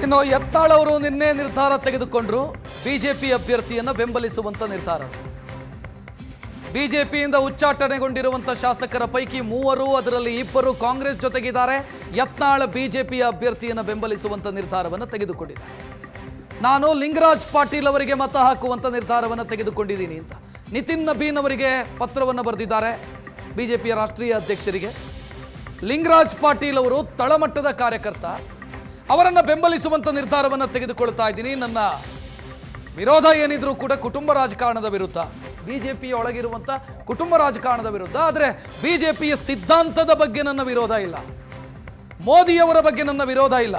ಇನ್ನು ಯತ್ನಾಳ್ ಅವರು ನಿನ್ನೆ ನಿರ್ಧಾರ ತೆಗೆದುಕೊಂಡ್ರು ಬಿಜೆಪಿ ಅಭ್ಯರ್ಥಿಯನ್ನು ಬೆಂಬಲಿಸುವಂತ ನಿರ್ಧಾರ. ಬಿಜೆಪಿಯಿಂದ ಉಚ್ಚಾಟನೆಗೊಂಡಿರುವಂತ ಶಾಸಕರ ಪೈಕಿ 3 ಅದರಲ್ಲಿ 2 ಕಾಂಗ್ರೆಸ್ ಜೊತೆಗಿದ್ದಾರೆ. ಯತ್ನಾಳ್ ಬಿಜೆಪಿಯ ಅಭ್ಯರ್ಥಿಯನ್ನು ಬೆಂಬಲಿಸುವಂತ ನಿರ್ಧಾರವನ್ನು ತೆಗೆದುಕೊಂಡಿದ್ದಾರೆ. ನಾನು ಲಿಂಗರಾಜ್ ಪಾಟೀಲ್ ಅವರಿಗೆ ಮತ ಹಾಕುವಂತ ನಿರ್ಧಾರವನ್ನು ತೆಗೆದುಕೊಂಡಿದ್ದೀನಿ ಅಂತ ನಿತಿನ್ ನಬೀನ್ ಅವರಿಗೆ ಪತ್ರವನ್ನು ಬರೆದಿದ್ದಾರೆ. ಬಿಜೆಪಿಯ ರಾಷ್ಟ್ರೀಯ ಅಧ್ಯಕ್ಷರಿಗೆ ಲಿಂಗರಾಜ್ ಪಾಟೀಲ್ ಅವರು ತಳಮಟ್ಟದ ಕಾರ್ಯಕರ್ತ, ಅವರನ್ನು ಬೆಂಬಲಿಸುವಂತ ನಿರ್ಧಾರವನ್ನು ತೆಗೆದುಕೊಳ್ತಾ ಇದ್ದೀನಿ. ನನ್ನ ವಿರೋಧ ಏನಿದ್ರು ಕೂಡ ಕುಟುಂಬ ರಾಜಕಾರಣದ ವಿರುದ್ಧ, ಬಿಜೆಪಿಯ ಒಳಗಿರುವಂತ ಕುಟುಂಬ ರಾಜಕಾರಣದ ವಿರುದ್ಧ. ಆದರೆ ಬಿಜೆಪಿಯ ಸಿದ್ಧಾಂತದ ಬಗ್ಗೆ ನನ್ನ ವಿರೋಧ ಇಲ್ಲ, ಮೋದಿಯವರ ಬಗ್ಗೆ ನನ್ನ ವಿರೋಧ ಇಲ್ಲ.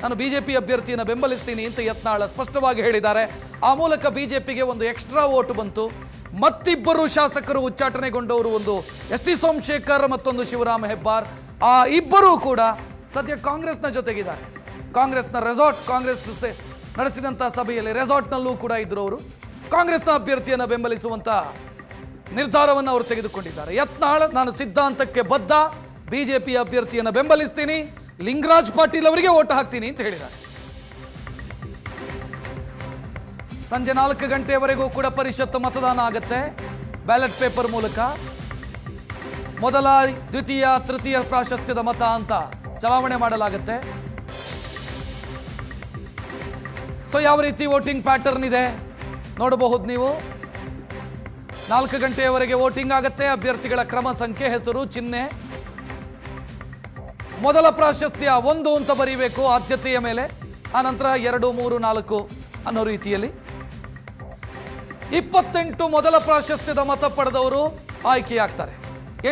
ನಾನು ಬಿಜೆಪಿ ಅಭ್ಯರ್ಥಿಯನ್ನು ಬೆಂಬಲಿಸ್ತೀನಿ ಅಂತ ಯತ್ನಾಳ್ ಸ್ಪಷ್ಟವಾಗಿ ಹೇಳಿದ್ದಾರೆ. ಆ ಮೂಲಕ ಬಿಜೆಪಿಗೆ ಒಂದು ಎಕ್ಸ್ಟ್ರಾ ವೋಟ್ ಬಂತು. ಮತ್ತಿಬ್ಬರು ಶಾಸಕರು ಉಚ್ಚಾಟನೆಗೊಂಡವರು, ಒಂದು ಎಸ್ ಟಿ ಸೋಮಶೇಖರ್, ಮತ್ತೊಂದು ಶಿವರಾಮ ಹೆಬ್ಬಾರ್. ಆ ಇಬ್ಬರೂ ಕೂಡ ಸದ್ಯ ಕಾಂಗ್ರೆಸ್ನ ಜೊತೆಗಿದ್ದಾರೆ. ಕಾಂಗ್ರೆಸ್ನ ಕಾಂಗ್ರೆಸ್ ನಡೆಸಿದಂತಹ ಸಭೆಯಲ್ಲಿ ರೆಸಾರ್ಟ್ನಲ್ಲೂ ಕೂಡ ಇದ್ರು. ಅವರು ಕಾಂಗ್ರೆಸ್ನ ಅಭ್ಯರ್ಥಿಯನ್ನು ಬೆಂಬಲಿಸುವಂತ ನಿರ್ಧಾರವನ್ನು ಅವರು ತೆಗೆದುಕೊಂಡಿದ್ದಾರೆ. ಯತ್ನಾಳ್, ನಾನು ಸಿದ್ಧಾಂತಕ್ಕೆ ಬದ್ಧ, ಬಿಜೆಪಿ ಅಭ್ಯರ್ಥಿಯನ್ನು ಬೆಂಬಲಿಸ್ತೀನಿ, ಲಿಂಗರಾಜ್ ಪಾಟೀಲ್ ಅವರಿಗೆ ಓಟ್ ಹಾಕ್ತೀನಿ ಅಂತ ಹೇಳಿದ್ದಾರೆ. ಸಂಜೆ 4 ಗಂಟೆಯವರೆಗೂ ಕೂಡ ಪರಿಷತ್ ಮತದಾನ ಆಗುತ್ತೆ. ಬ್ಯಾಲೆಟ್ ಪೇಪರ್ ಮೂಲಕ ಮೊದಲ, ದ್ವಿತೀಯ, ತೃತೀಯ ಪ್ರಾಶಸ್ತ್ಯದ ಮತ ಅಂತ ಚಲಾವಣೆ ಮಾಡಲಾಗುತ್ತೆ. ಸೊ ಯಾವ ರೀತಿ ವೋಟಿಂಗ್ ಪ್ಯಾಟರ್ನ್ ಇದೆ ನೋಡಬಹುದು ನೀವು. 4 ಗಂಟೆಯವರೆಗೆ ವೋಟಿಂಗ್ ಆಗುತ್ತೆ. ಅಭ್ಯರ್ಥಿಗಳ ಕ್ರಮ, ಸಂಖ್ಯೆ, ಹೆಸರು, ಚಿಹ್ನೆ. ಮೊದಲ ಪ್ರಾಶಸ್ತ್ಯ 1 ಅಂತ ಬರೀಬೇಕು ಆದ್ಯತೆಯ ಮೇಲೆ, ಆನಂತರ 2, 3, 4 ಅನ್ನೋ ರೀತಿಯಲ್ಲಿ. 28 ಮೊದಲ ಪ್ರಾಶಸ್ತ್ಯದ ಮತ ಪಡೆದವರು ಆಯ್ಕೆಯಾಗ್ತಾರೆ.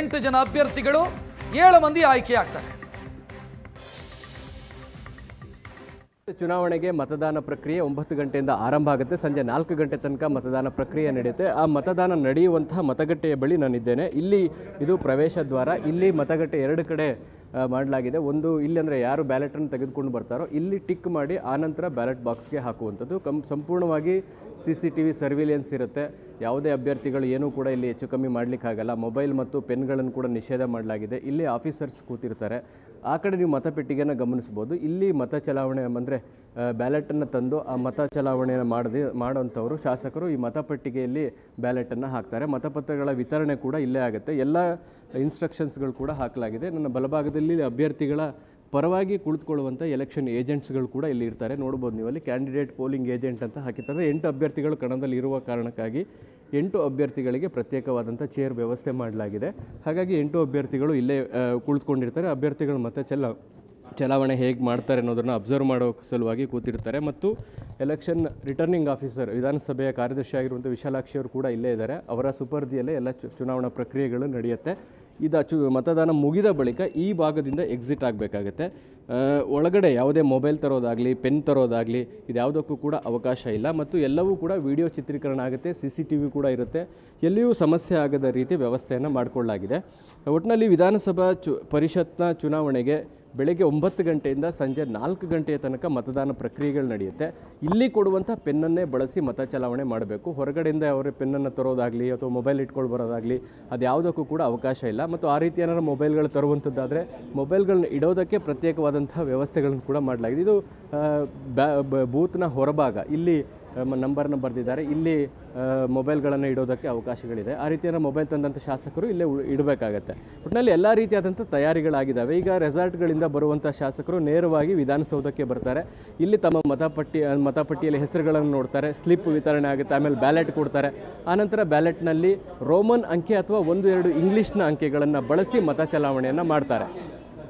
8 ಜನ ಅಭ್ಯರ್ಥಿಗಳು, 7 ಮಂದಿ ಆಯ್ಕೆಯಾಗ್ತಾರೆ. ಚುನಾವಣೆಗೆ ಮತದಾನ ಪ್ರಕ್ರಿಯೆ 9 ಗಂಟೆಯಿಂದ ಆರಂಭ ಆಗುತ್ತೆ. ಸಂಜೆ 4 ಗಂಟೆ ತನಕ ಮತದಾನ ಪ್ರಕ್ರಿಯೆ ನಡೆಯುತ್ತೆ. ಆ ಮತದಾನ ನಡೆಯುವಂತಹ ಮತಗಟ್ಟೆಯ ಬಳಿ ನಾನಿದ್ದೇನೆ. ಇಲ್ಲಿ ಇದು ಪ್ರವೇಶ ದ್ವಾರ. ಇಲ್ಲಿ ಮತಗಟ್ಟೆ 2 ಕಡೆ ಮಾಡಲಾಗಿದೆ. ಒಂದು ಇಲ್ಲಿ ಅಂದರೆ ಯಾರು ಬ್ಯಾಲೆಟನ್ನು ತೆಗೆದುಕೊಂಡು ಬರ್ತಾರೋ ಇಲ್ಲಿ ಟಿಕ್ ಮಾಡಿ ಆನಂತರ ಬ್ಯಾಲೆಟ್ ಬಾಕ್ಸ್ಗೆ ಹಾಕುವಂಥದ್ದು. ಸಂಪೂರ್ಣವಾಗಿ CCTV ಸರ್ವಿಲಿಯನ್ಸ್ ಇರುತ್ತೆ. ಯಾವುದೇ ಅಭ್ಯರ್ಥಿಗಳು ಏನೂ ಕೂಡ ಇಲ್ಲಿ ಹೆಚ್ಚು ಕಮ್ಮಿ ಮಾಡಲಿಕ್ಕಾಗಲ್ಲ. ಮೊಬೈಲ್ ಮತ್ತು ಪೆನ್ಗಳನ್ನು ಕೂಡ ನಿಷೇಧ ಮಾಡಲಾಗಿದೆ. ಇಲ್ಲಿ ಆಫೀಸರ್ಸ್ ಕೂತಿರ್ತಾರೆ. ಆ ಕಡೆ ನೀವು ಮತಪೆಟ್ಟಿಗೆಯನ್ನು ಗಮನಿಸ್ಬೋದು. ಇಲ್ಲಿ ಮತ ಚಲಾವಣೆ ಅಂದರೆ ಬ್ಯಾಲೆಟನ್ನು ತಂದು ಆ ಮತ ಚಲಾವಣೆಯನ್ನು ಮಾಡುವಂಥವರು ಶಾಸಕರು ಈ ಮತಪೆಟ್ಟಿಗೆಯಲ್ಲಿ ಬ್ಯಾಲೆಟನ್ನು ಹಾಕ್ತಾರೆ. ಮತಪತ್ರಗಳ ವಿತರಣೆ ಕೂಡ ಇಲ್ಲೇ ಆಗುತ್ತೆ. ಎಲ್ಲ ಇನ್ಸ್ಟ್ರಕ್ಷನ್ಸ್ಗಳು ಕೂಡ ಹಾಕಲಾಗಿದೆ. ನನ್ನ ಬಲಭಾಗದಲ್ಲಿ ಅಭ್ಯರ್ಥಿಗಳ ಪರವಾಗಿ ಕುಳಿತುಕೊಳ್ಳುವಂಥ ಎಲೆಕ್ಷನ್ ಏಜೆಂಟ್ಸ್ಗಳು ಕೂಡ ಇಲ್ಲಿ ಇರ್ತಾರೆ. ನೋಡ್ಬೋದು ನೀವು ಅಲ್ಲಿ ಕ್ಯಾಂಡಿಡೇಟ್ ಪೋಲಿಂಗ್ ಏಜೆಂಟ್ ಅಂತ ಹಾಕಿರ್ತಾರೆ. 8 ಅಭ್ಯರ್ಥಿಗಳು ಕಣದಲ್ಲಿ ಇರುವ ಕಾರಣಕ್ಕಾಗಿ 8 ಅಭ್ಯರ್ಥಿಗಳಿಗೆ ಪ್ರತ್ಯೇಕವಾದಂಥ ಚೇರ್ ವ್ಯವಸ್ಥೆ ಮಾಡಲಾಗಿದೆ. ಹಾಗಾಗಿ 8 ಅಭ್ಯರ್ಥಿಗಳು ಇಲ್ಲೇ ಕುಳಿತುಕೊಂಡಿರ್ತಾರೆ. ಅಭ್ಯರ್ಥಿಗಳು ಮತ್ತೆ ಚಲಾವಣೆ ಹೇಗೆ ಮಾಡ್ತಾರೆ ಅನ್ನೋದನ್ನು ಅಬ್ಸರ್ವ್ ಮಾಡೋ ಸಲುವಾಗಿ ಕೂತಿರ್ತಾರೆ. ಮತ್ತು ಎಲೆಕ್ಷನ್ ರಿಟರ್ನಿಂಗ್ ಆಫೀಸರ್, ವಿಧಾನಸಭೆಯ ಕಾರ್ಯದರ್ಶಿ ಆಗಿರುವಂಥ ವಿಶಾಲಾಕ್ಷಿ ಅವರು ಕೂಡ ಇಲ್ಲೇ ಇದ್ದಾರೆ. ಅವರ ಸುಪರ್ದಿಯಲ್ಲೇ ಎಲ್ಲ ಚುನಾವಣಾ ಪ್ರಕ್ರಿಯೆಗಳು ನಡೆಯುತ್ತೆ. ಮತದಾನ ಮುಗಿದ ಬಳಿಕ ಈ ಭಾಗದಿಂದ ಎಕ್ಸಿಟ್ ಆಗಬೇಕಾಗತ್ತೆ. ಒಳಗಡೆ ಯಾವುದೇ ಮೊಬೈಲ್ ತರೋದಾಗಲಿ, ಪೆನ್ ತರೋದಾಗಲಿ ಇದ್ಯಾವುದಕ್ಕೂ ಕೂಡ ಅವಕಾಶ ಇಲ್ಲ. ಮತ್ತು ಎಲ್ಲವೂ ಕೂಡ ವಿಡಿಯೋ ಚಿತ್ರೀಕರಣ ಆಗುತ್ತೆ. CCTV ಕೂಡ ಇರುತ್ತೆ. ಎಲ್ಲಿಯೂ ಸಮಸ್ಯೆ ಆಗದ ರೀತಿ ವ್ಯವಸ್ಥೆಯನ್ನು ಮಾಡಿಕೊಳ್ಳಲಾಗಿದೆ. ಒಟ್ಟಿನಲ್ಲಿ ವಿಧಾನಸಭಾ ಪರಿಷತ್ನ ಚುನಾವಣೆಗೆ ಬೆಳಗ್ಗೆ 9 ಗಂಟೆಯಿಂದ ಸಂಜೆ 4 ಗಂಟೆಯ ತನಕ ಮತದಾನ ಪ್ರಕ್ರಿಯೆಗಳು ನಡೆಯುತ್ತೆ. ಇಲ್ಲಿ ಕೊಡುವಂಥ ಪೆನ್ನನ್ನೇ ಬಳಸಿ ಮತ ಚಲಾವಣೆ ಮಾಡಬೇಕು. ಹೊರಗಡೆಯಿಂದ ಅವರ ಪೆನ್ನನ್ನು ತರೋದಾಗಲಿ ಅಥವಾ ಮೊಬೈಲ್ ಇಟ್ಕೊಂಡು ಬರೋದಾಗಲಿ ಅದು ಯಾವುದಕ್ಕೂ ಕೂಡ ಅವಕಾಶ ಇಲ್ಲ. ಮತ್ತು ಆ ರೀತಿ ಏನಾದ್ರು ಮೊಬೈಲ್ಗಳು ತರುವಂಥದ್ದಾದರೆ ಮೊಬೈಲ್ಗಳನ್ನ ಇಡೋದಕ್ಕೆ ಪ್ರತ್ಯೇಕವಾದಂಥ ವ್ಯವಸ್ಥೆಗಳನ್ನು ಕೂಡ ಮಾಡಲಾಗಿದೆ. ಇದು ಬೂತ್ನ ಹೊರಭಾಗ. ಇಲ್ಲಿ ನಂಬರ್ನ ಬರೆದಿದ್ದಾರೆ. ಇಲ್ಲಿ ಮೊಬೈಲ್ಗಳನ್ನು ಇಡೋದಕ್ಕೆ ಅವಕಾಶಗಳಿದೆ. ಆ ರೀತಿಯ ಮೊಬೈಲ್ ತಂದಂಥ ಶಾಸಕರು ಇಲ್ಲೇ ಇಡಬೇಕಾಗತ್ತೆ. ಒಟ್ಟಿನಲ್ಲಿ ಎಲ್ಲ ರೀತಿಯಾದಂಥ ತಯಾರಿಗಳಾಗಿದ್ದಾವೆ. ಈಗ ರೆಸಾರ್ಟ್ಗಳಿಂದ ಬರುವಂಥ ಶಾಸಕರು ನೇರವಾಗಿ ವಿಧಾನಸೌಧಕ್ಕೆ ಬರ್ತಾರೆ. ಇಲ್ಲಿ ತಮ್ಮ ಮತಪಟ್ಟಿಯಲ್ಲಿ ಹೆಸರುಗಳನ್ನು ನೋಡ್ತಾರೆ. ಸ್ಲಿಪ್ ವಿತರಣೆ ಆಗುತ್ತೆ. ಆಮೇಲೆ ಬ್ಯಾಲೆಟ್ ಕೊಡ್ತಾರೆ. ಆನಂತರ ಬ್ಯಾಲೆಟ್ನಲ್ಲಿ ರೋಮನ್ ಅಂಕೆ ಅಥವಾ 1-2 ಇಂಗ್ಲೀಷ್ನ ಅಂಕೆಗಳನ್ನು ಬಳಸಿ ಮತ ಚಲಾವಣೆಯನ್ನು ಮಾಡ್ತಾರೆ.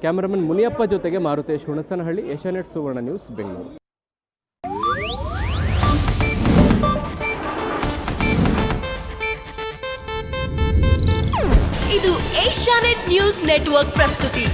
ಕ್ಯಾಮರಾಮನ್ ಮುನಿಯಪ್ಪ ಜೊತೆಗೆ ಮಾರುತೇಶ್ ಹುಣಸನಹಳ್ಳಿ, ಏಷ್ಯಾನೆಟ್ ಸುವರ್ಣ ನ್ಯೂಸ್, ಬೆಂಗಳೂರು. ಇದು ಏಷ್ಯಾನೆಟ್ ನ್ಯೂಸ್ ನೆಟ್ವರ್ಕ್ ಪ್ರಸ್ತುತಿ.